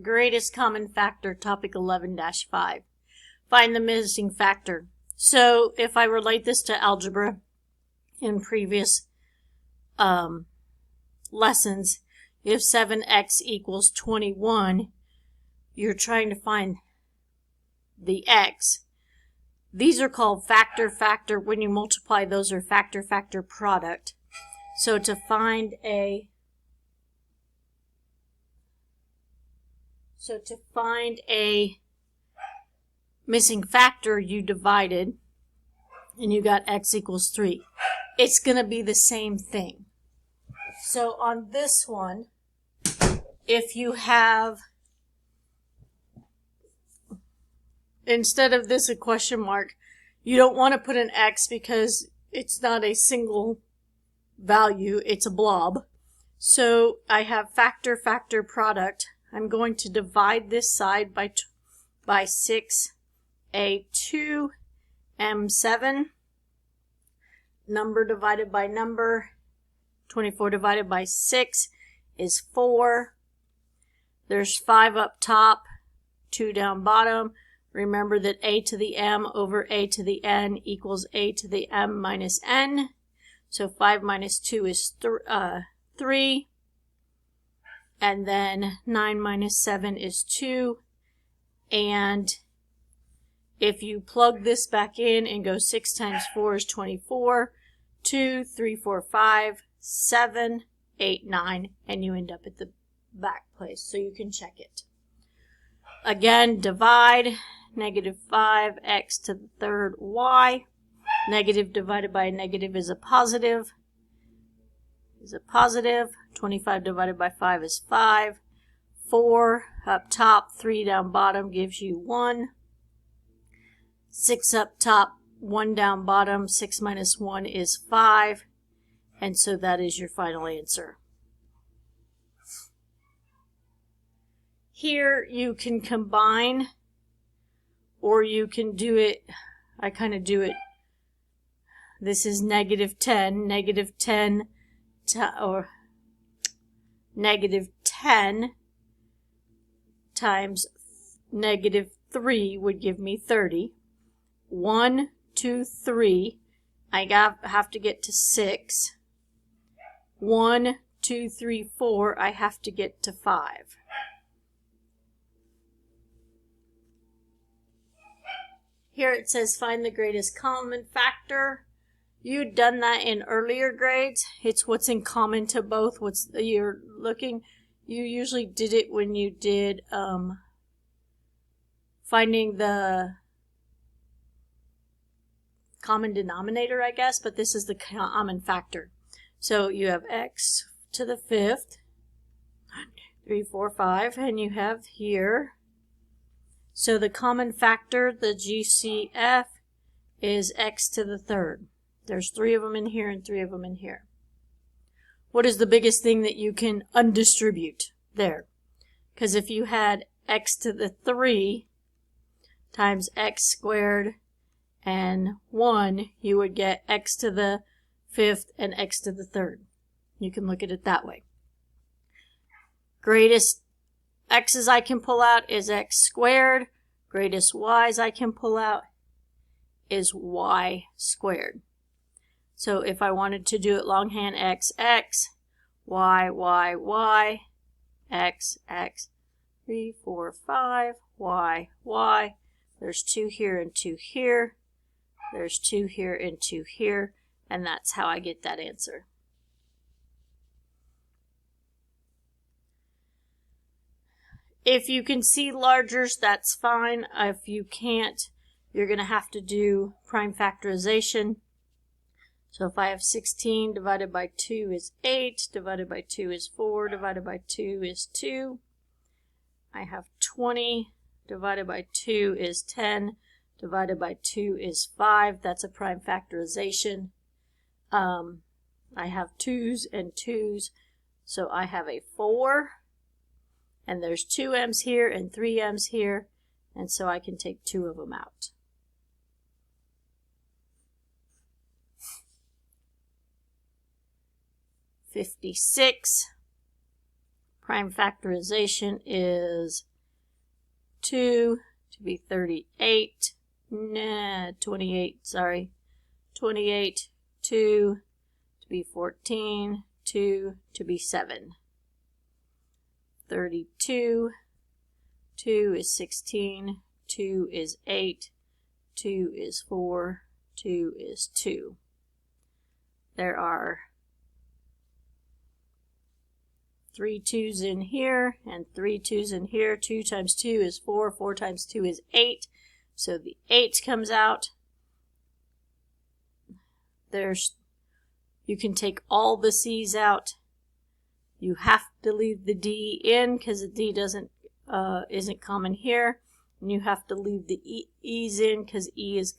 Greatest common factor, topic 11-5. Find the missing factor. So if I relate this to algebra in previous lessons, if 7x equals 21, you're trying to find the x. These are called factor. When you multiply, those are factor product. So to find a missing factor, you divided and you got x equals 3. It's going to be the same thing. So on this one, if you have, instead of this a question mark, you don't want to put an x because it's not a single value, it's a blob. So I have factor product. I'm going to divide this side by 6a2 m7. Number divided by number. 24 divided by 6 is 4. There's 5 up top, 2 down bottom. Remember that a to the m over a to the n equals a to the m minus n. So 5 minus 2 is 3. And then 9 minus 7 is 2. And if you plug this back in and go 6 times 4 is 24. 2, 3, 4, 5, 7, 8, 9. And you end up at the back place. So you can check it. Again, divide. Negative 5x to the third y. Negative divided by a negative is a positive. 25 divided by 5 is 5. 4 up top, 3 down bottom gives you 1. 6 up top, 1 down bottom, 6 minus 1 is 5. And so that is your final answer. Here you can combine, or you can do it, I kind of do it, this is negative 10 times negative 3 would give me 30. 1, 2, 3, I have to get to 6. 1, 2, 3, 4, I have to get to 5. Here it says find the greatest common factor. You'd done that in earlier grades. It's what's in common to both. You're looking. You usually did it when you did finding the common denominator, I guess, but this is the common factor. So you have x to the 5th, 3, 4, 5, and you have here. So the common factor, the GCF, is x to the 3rd. There's 3 of them in here and 3 of them in here. What is the biggest thing that you can undistribute there? Because if you had x to the 3 times x squared and 1, you would get x to the 5th and x to the 3rd. You can look at it that way. Greatest x's I can pull out is x squared. Greatest y's I can pull out is y squared. So if I wanted to do it longhand, x, y, y, y, x, 3, 4, 5, y, y. There's 2 here and 2 here. There's 2 here and 2 here. And that's how I get that answer. If you can see largers, that's fine. If you can't, you're going to have to do prime factorization. So if I have 16 divided by 2 is 8, divided by 2 is 4, divided by 2 is 2. I have 20 divided by 2 is 10, divided by 2 is 5. That's a prime factorization. I have 2's and 2's, so I have a 4. And there's 2 m's here and 3 m's here, and so I can take 2 of them out. $56. prime factorization is 2 to be 38, 28, sorry, 28, 2 to be 14, 2 to be 7. 32, 2 is 16, 2 is 8, 2 is 4, 2 is 2. There are 3 2's in here and 3 2's in here. 2 times 2 is 4, 4 times 2 is 8. So the 8 comes out. You can take all the C's out. You have to leave the D in because the D isn't common here. And you have to leave the E's in because E is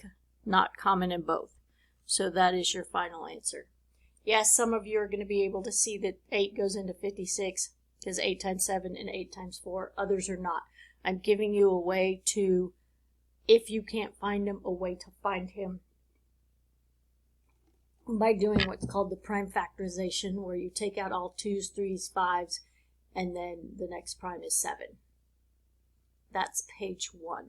not common in both. So that is your final answer. Yes, some of you are going to be able to see that 8 goes into 56 because 8 times 7 and 8 times 4. Others are not. I'm giving you a way to, if you can't find him, a way to find him by doing what's called the prime factorization, where you take out all 2's, 3's, 5's, and then the next prime is 7. That's page 1.